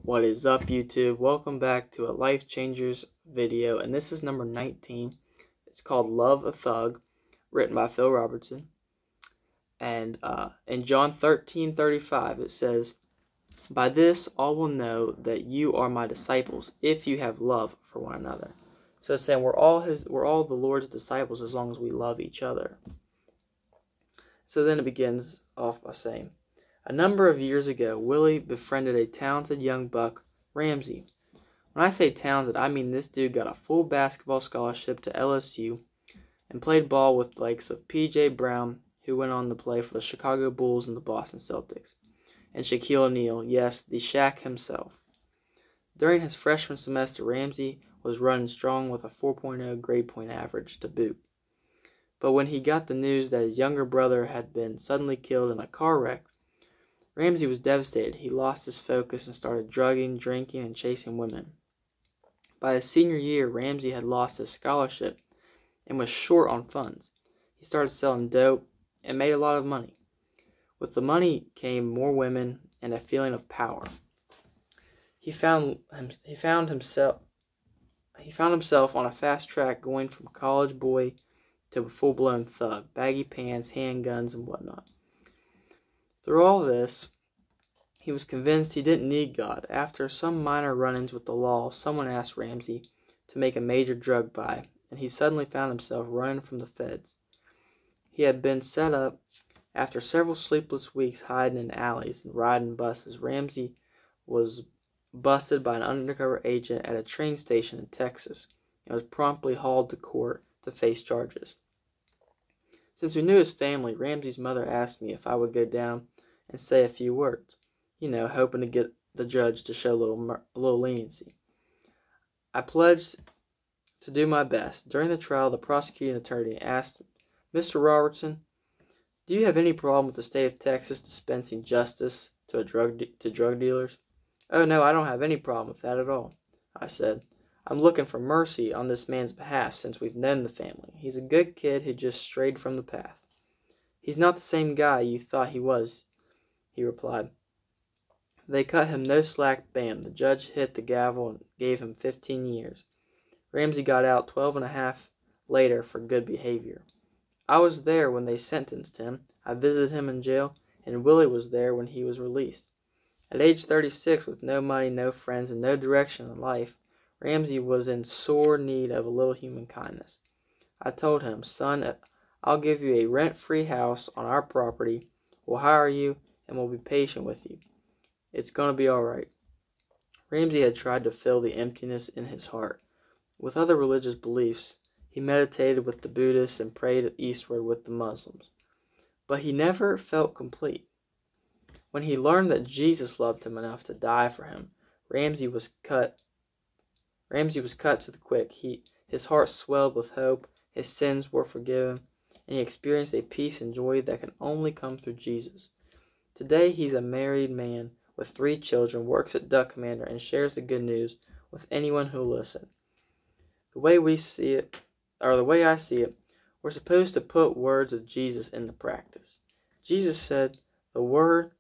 What is up, YouTube? Welcome back to a Life Changers video, and this is number 19. It's called Love a Thug, written by Phil Robertson. And in John 13:35 it says, "By this all will know that you are my disciples, if you have love for one another." So it's saying we're all the Lord's disciples as long as we love each other. So then it begins off by saying, "A number of years ago, Willie befriended a talented young buck, Ramsey. When I say talented, I mean this dude got a full basketball scholarship to LSU and played ball with the likes of P.J. Brown, who went on to play for the Chicago Bulls and the Boston Celtics, and Shaquille O'Neal, yes, the Shaq himself. During his freshman semester, Ramsey was running strong with a 4.0 grade point average to boot. But when he got the news that his younger brother had been suddenly killed in a car wreck, Ramsey was devastated. He lost his focus and started drugging, drinking, and chasing women. By his senior year, Ramsey had lost his scholarship and was short on funds. He started selling dope and made a lot of money. With the money came more women and a feeling of power. He found himself on a fast track, going from college boy to a full-blown thug, baggy pants, handguns, and whatnot. Through all this, he was convinced he didn't need God. After some minor run-ins with the law, someone asked Ramsey to make a major drug buy, and he suddenly found himself running from the feds. He had been set up. After several sleepless weeks hiding in alleys and riding buses, Ramsey was busted by an undercover agent at a train station in Texas and was promptly hauled to court to face charges. Since we knew his family, Ramsey's mother asked me if I would go down and say a few words, hoping to get the judge to show a little leniency. I pledged to do my best. During the trial, the prosecuting attorney asked, "Mr. Robertson, do you have any problem with the state of Texas dispensing justice to drug dealers?" "Oh, no, I don't have any problem with that at all," I said. "I'm looking for mercy on this man's behalf since we've known the family. He's a good kid who just strayed from the path." "He's not the same guy you thought he was," he replied. They cut him no slack. Bam. The judge hit the gavel and gave him 15 years. Ramsey got out 12 and a half later for good behavior. I was there when they sentenced him. I visited him in jail, and Willie was there when he was released. At age 36, with no money, no friends, and no direction in life, Ramsey was in sore need of a little human kindness. I told him, "Son, I'll give you a rent-free house on our property. We'll hire you, and we'll be patient with you. It's going to be all right." Ramsey had tried to fill the emptiness in his heart with other religious beliefs. He meditated with the Buddhists and prayed eastward with the Muslims. But he never felt complete. When he learned that Jesus loved him enough to die for him, Ramsey was cut to the quick. His heart swelled with hope, his sins were forgiven, and he experienced a peace and joy that can only come through Jesus. Today he's a married man with 3 children, works at Duck Commander, and shares the good news with anyone who'll listen. The way I see it, we're supposed to put words of Jesus into practice. Jesus said, the world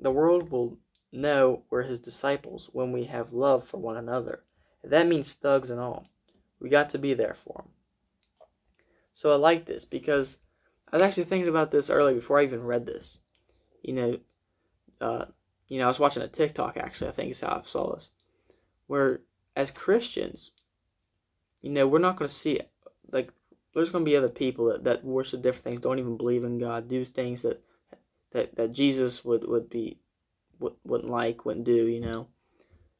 will know we're his disciples when we have love for one another. And that means thugs and all. We got to be there for them. So I like this because I was actually thinking about this earlier before I even read this. I was watching a TikTok, actually, I think is how I saw this, where as Christians, we're not going to see it. Like, there's going to be other people that worship different things, don't even believe in God, do things that Jesus wouldn't do,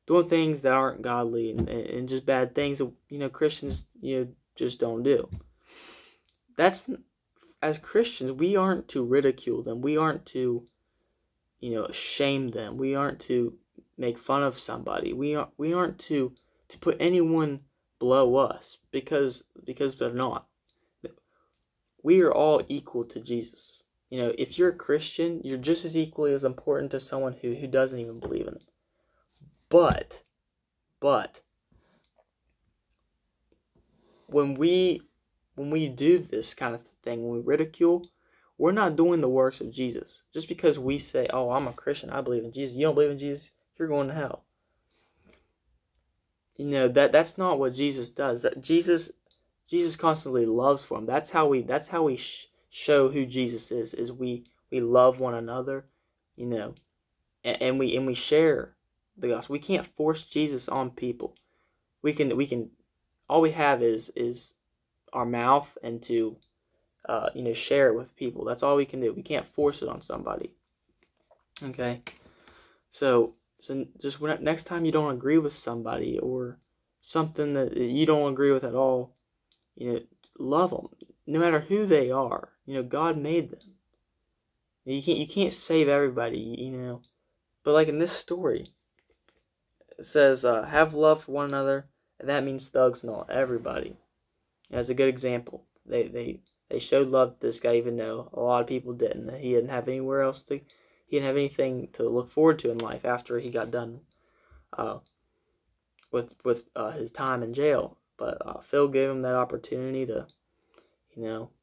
doing things that aren't godly and just bad things that, Christians, just don't do. As Christians, we aren't to ridicule them. We aren't to, shame them. We aren't to make fun of somebody. We aren't to put anyone below us because they're not. We are all equal to Jesus. If you're a Christian, you're just as equally as important to someone who doesn't even believe in it. But when we do this kind of thing, when we ridicule, we're not doing the works of Jesus. Just because we say, "Oh, I'm a Christian, I believe in Jesus," you don't believe in Jesus, you're going to hell. that's not what Jesus does. That Jesus constantly loves for them. That's how we show who Jesus is. Is we love one another, and we share the gospel. We can't force Jesus on people. We can all we have is our mouth and to share it with people. That's all we can do. We can't force it on somebody. Okay, so just next time you don't agree with somebody or something that you don't agree with at all, love them, no matter who they are. God made them. You can't save everybody, But like in this story, it says, have love for one another, and that means thugs know everybody. That's a good example. They showed love to this guy, even though a lot of people didn't. He didn't have anywhere else to. He didn't have anything to look forward to in life after he got done with his time in jail. But Phil gave him that opportunity to,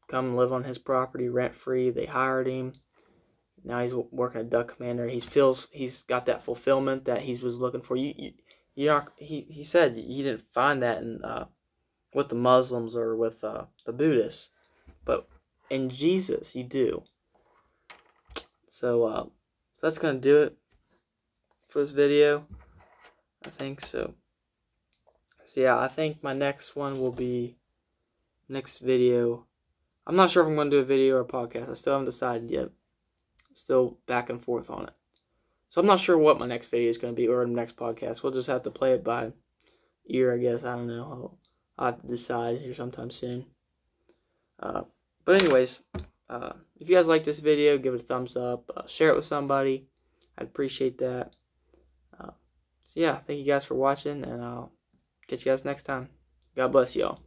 come and live on his property rent free. They hired him. Now he's working at Duck Commander. He's got that fulfillment that he was looking for. He said you didn't find that in with the Muslims or with the Buddhists, but in Jesus you do. So that's gonna do it for this video, I think so. So yeah, I think my next one will be next video. I'm not sure if I'm gonna do a video or a podcast. I still haven't decided yet. Still back and forth on it. So I'm not sure what my next video is going to be or the next podcast. We'll just have to play it by ear, I guess. I don't know. I'll have to decide here sometime soon. But anyways, if you guys like this video, give it a thumbs up. Share it with somebody. I'd appreciate that. So yeah, thank you guys for watching, and I'll catch you guys next time. God bless y'all.